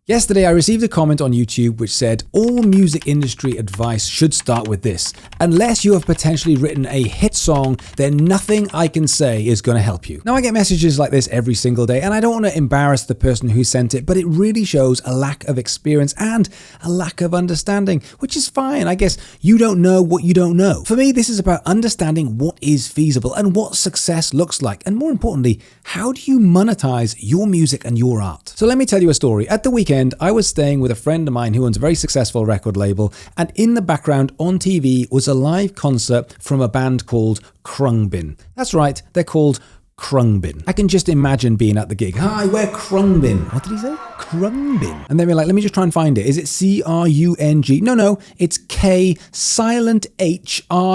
Yesterday, I received a comment on YouTube which said, all music industry advice should start with this. Unless you have potentially written a hit song, then nothing I can say is going to help you. Now, I get messages like this every single day, and I don't want to embarrass the person who sent it, but it really shows a lack of experience and a lack of understanding, which is fine. I guess you don't know what you don't know. For me, this is about understanding what is feasible and what success looks like. And more importantly, how do you monetize your music and your art? So let me tell you a story. At the weekend, I was staying with a friend of mine who owns a very successful record label, and in the background on TV was a live concert from a band called Krung. That's right, they're called Krung. I can just imagine being at the gig. Hi, we're Krung. What did he say? Krung. And then we're like, let me just try and find it. Is it C-R-U-N-G? No, it's K silent H-R-U-A-N-G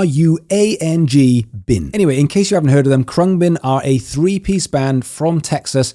bin. Anyway, in case you haven't heard of them, Krung are a three-piece band from Texas.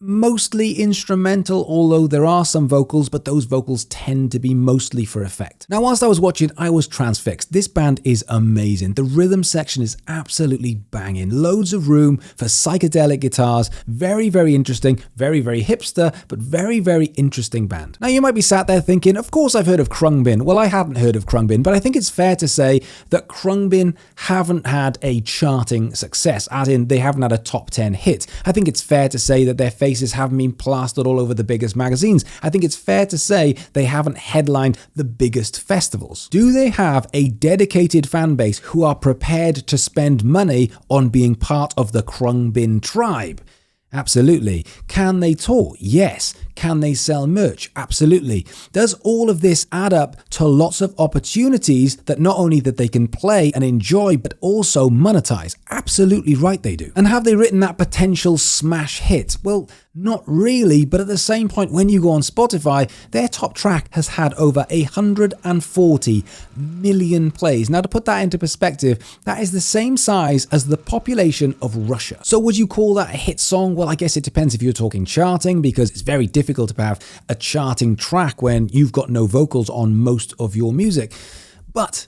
Mostly instrumental, although there are some vocals, but those vocals tend to be mostly for effect. Now, whilst I was watching, I was transfixed. This band is amazing. The rhythm section is absolutely banging. Loads of room for psychedelic guitars. Very, very interesting. Very, very hipster, but very, very interesting band. Now, you might be sat there thinking, of course I've heard of Krung. Well, I hadn't heard of Krung, but I think it's fair to say that Krung haven't had a charting success, as in they haven't had a top 10 hit. I think it's fair to say that their faces haven't been plastered all over the biggest magazines. I think it's fair to say they haven't headlined the biggest festivals. Do they have a dedicated fan base who are prepared to spend money on being part of the Krung tribe? Absolutely. Can they tour? Yes. Can they sell merch? Absolutely. Does all of this add up to lots of opportunities that not only that they can play and enjoy, but also monetize? Absolutely right they do. And have they written that potential smash hit? Well, not really, but at the same point, when you go on Spotify, their top track has had over 140 million plays. Now, to put that into perspective, that is the same size as the population of Russia. So would you call that a hit song? Well, I guess it depends if you're talking charting, because it's very difficult to have a charting track when you've got no vocals on most of your music. But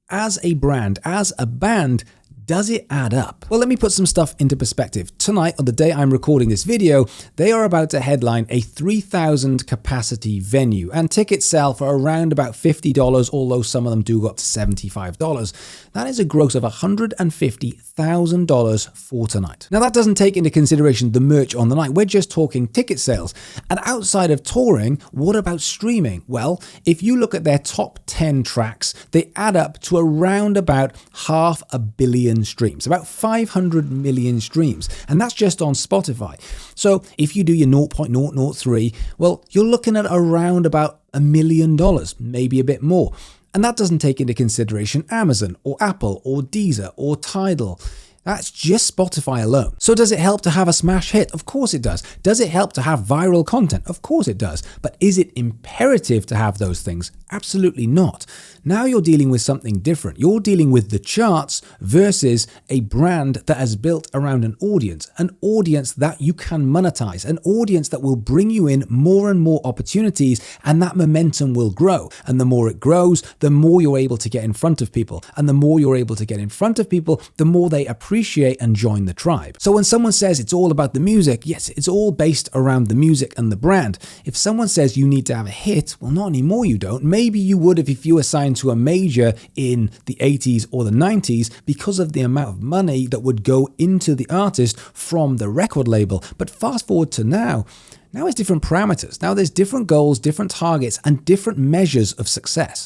as a brand, as a band, does it add up? Well, let me put some stuff into perspective. Tonight, on the day I'm recording this video, they are about to headline a 3,000 capacity venue, and tickets sell for around about $50, although some of them do go up to $75. That is a gross of $150,000 for tonight. Now, that doesn't take into consideration the merch on the night. We're just talking ticket sales. And outside of touring, what about streaming? Well, if you look at their top 10 tracks, they add up to around about 500 million streams, about 500 million streams, and that's just on Spotify. So if you do your 0.003, well, you're looking at around about $1 million, maybe a bit more. And that doesn't take into consideration Amazon or Apple or Deezer or Tidal. That's just Spotify alone. So does it help to have a smash hit? Of course it does. Does it help to have viral content? Of course it does. But is it imperative to have those things? Absolutely not. Now you're dealing with something different. You're dealing with the charts versus a brand that has built around an audience that you can monetize, an audience that will bring you in more and more opportunities, and that momentum will grow. And the more it grows, the more you're able to get in front of people. And the more you're able to get in front of people, the more they appreciate and join the tribe. So when someone says it's all about the music, yes, it's all based around the music and the brand. If someone says you need to have a hit, well, not anymore you don't. Maybe you would if you were signed to a major in the 80s or the 90s, because of the amount of money that would go into the artist from the record label. But fast forward to now it's different parameters. Now there's different goals, different targets, and different measures of success.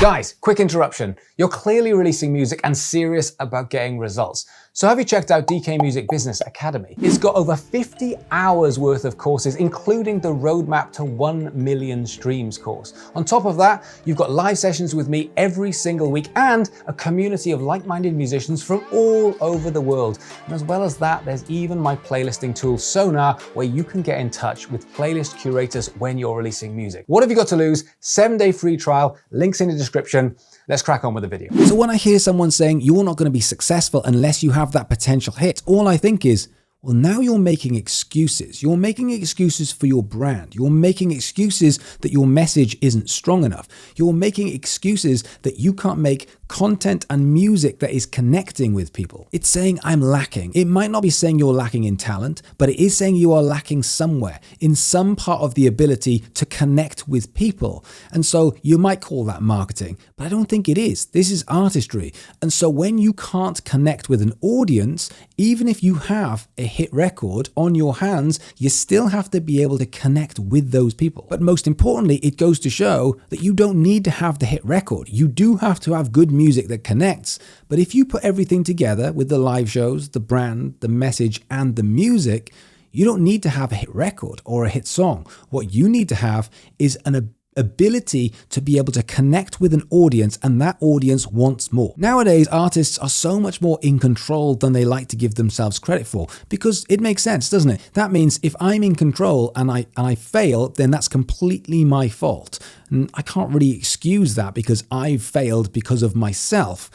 Guys, quick interruption. You're clearly releasing music and serious about getting results. So have you checked out DK Music Business Academy? It's got over 50 hours worth of courses, including the Roadmap to 1 Million Streams course. On top of that, you've got live sessions with me every single week and a community of like-minded musicians from all over the world. And as well as that, there's even my playlisting tool Sonar, where you can get in touch with playlist curators when you're releasing music. What have you got to lose? 7-day free trial, links in the description. Let's crack on with the video. So when I hear someone saying you're not going to be successful unless you have that potential hit, all I think is, Well, now you're making excuses. You're making excuses for your brand. You're making excuses that your message isn't strong enough. You're making excuses that you can't make content and music that is connecting with people. It's saying I'm lacking. It might not be saying you're lacking in talent, but it is saying you are lacking somewhere, in some part of the ability to connect with people. And so you might call that marketing, but I don't think it is. This is artistry. And so when you can't connect with an audience, even if you have a hit record on your hands, you still have to be able to connect with those people. But most importantly, it goes to show that you don't need to have the hit record. You do have to have good music that connects. But if you put everything together with the live shows, the brand, the message, and the music, you don't need to have a hit record or a hit song. What you need to have is an ability to be able to connect with an audience, and that audience wants more. Nowadays, artists are so much more in control than they like to give themselves credit for, because it makes sense, doesn't it? That means if I'm in control and I fail, then that's completely my fault. And I can't really excuse that because I've failed because of myself.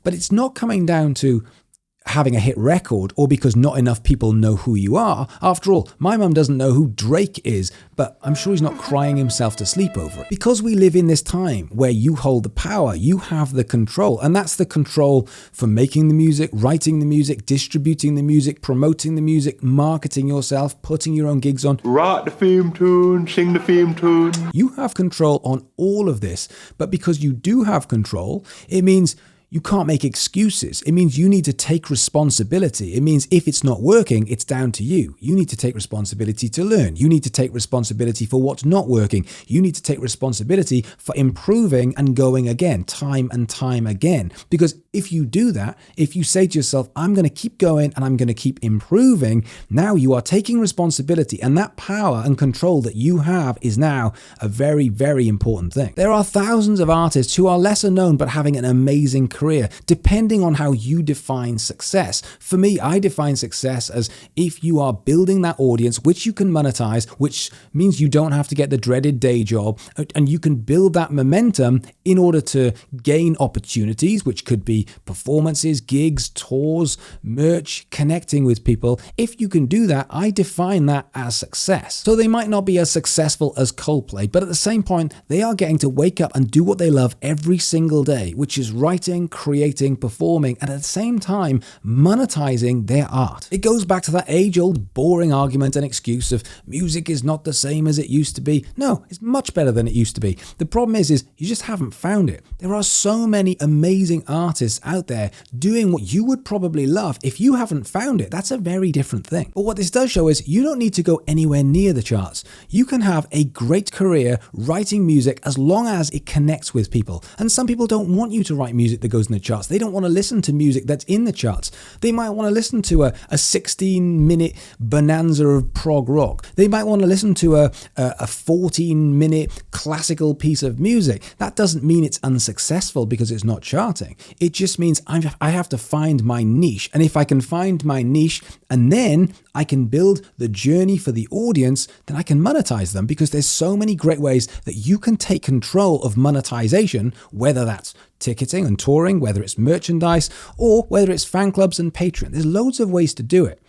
But it's not coming down to having a hit record or because not enough people know who you are. After all, my mum doesn't know who Drake is, but I'm sure he's not crying himself to sleep over it. Because we live in this time where you hold the power, you have the control, and that's the control for making the music, writing the music, distributing the music, promoting the music, marketing yourself, putting your own gigs on. Write the theme tune, sing the theme tune. You have control on all of this, but because you do have control, it means you can't make excuses. It means you need to take responsibility. It means if it's not working, it's down to you. You need to take responsibility to learn. You need to take responsibility for what's not working. You need to take responsibility for improving and going again, time and time again. Because if you do that, if you say to yourself, I'm going to keep going and I'm going to keep improving, now you are taking responsibility, and that power and control that you have is now a very, very important thing. There are thousands of artists who are lesser known but having an amazing career, depending on how you define success. For me, I define success as if you are building that audience, which you can monetize, which means you don't have to get the dreaded day job, and you can build that momentum in order to gain opportunities, which could be performances, gigs, tours, merch, connecting with people. If you can do that, I define that as success. So they might not be as successful as Coldplay, but at the same point, they are getting to wake up and do what they love every single day, which is writing, creating, performing, and at the same time, monetizing their art. It goes back to that age-old boring argument and excuse of music is not the same as it used to be. No, it's much better than it used to be. The problem is you just haven't found it. There are so many amazing artists out there doing what you would probably love. If you haven't found it, that's a very different thing. But what this does show is you don't need to go anywhere near the charts. You can have a great career writing music as long as it connects with people. And some people don't want you to write music that goes in the charts. They don't want to listen to music that's in the charts. They might want to listen to a 16-minute bonanza of prog rock. They might want to listen to a 14-minute classical piece of music. That doesn't mean it's unsuccessful because it's not charting. It just means I have to find my niche. And if I can find my niche and then I can build the journey for the audience, then I can monetize them, because there's so many great ways that you can take control of monetization, whether that's ticketing and touring, whether it's merchandise, or whether it's fan clubs and Patreon. There's loads of ways to do it.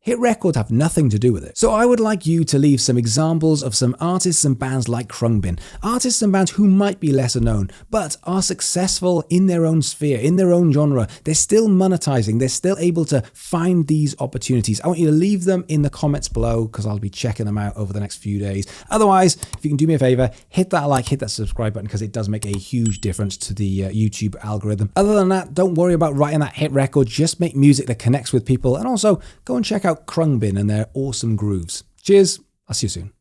Hit records have nothing to do with it. So I would like you to leave some examples of some artists and bands like Krung. Artists and bands who might be lesser known, but are successful in their own sphere, in their own genre. They're still monetizing. They're still able to find these opportunities. I want you to leave them in the comments below, because I'll be checking them out over the next few days. Otherwise, if you can do me a favor, hit that like, hit that subscribe button, because it does make a huge difference to the YouTube algorithm. Other than that, don't worry about writing that hit record. Just make music that connects with people. And also, go and check out Krung and their awesome grooves. Cheers. I'll see you soon.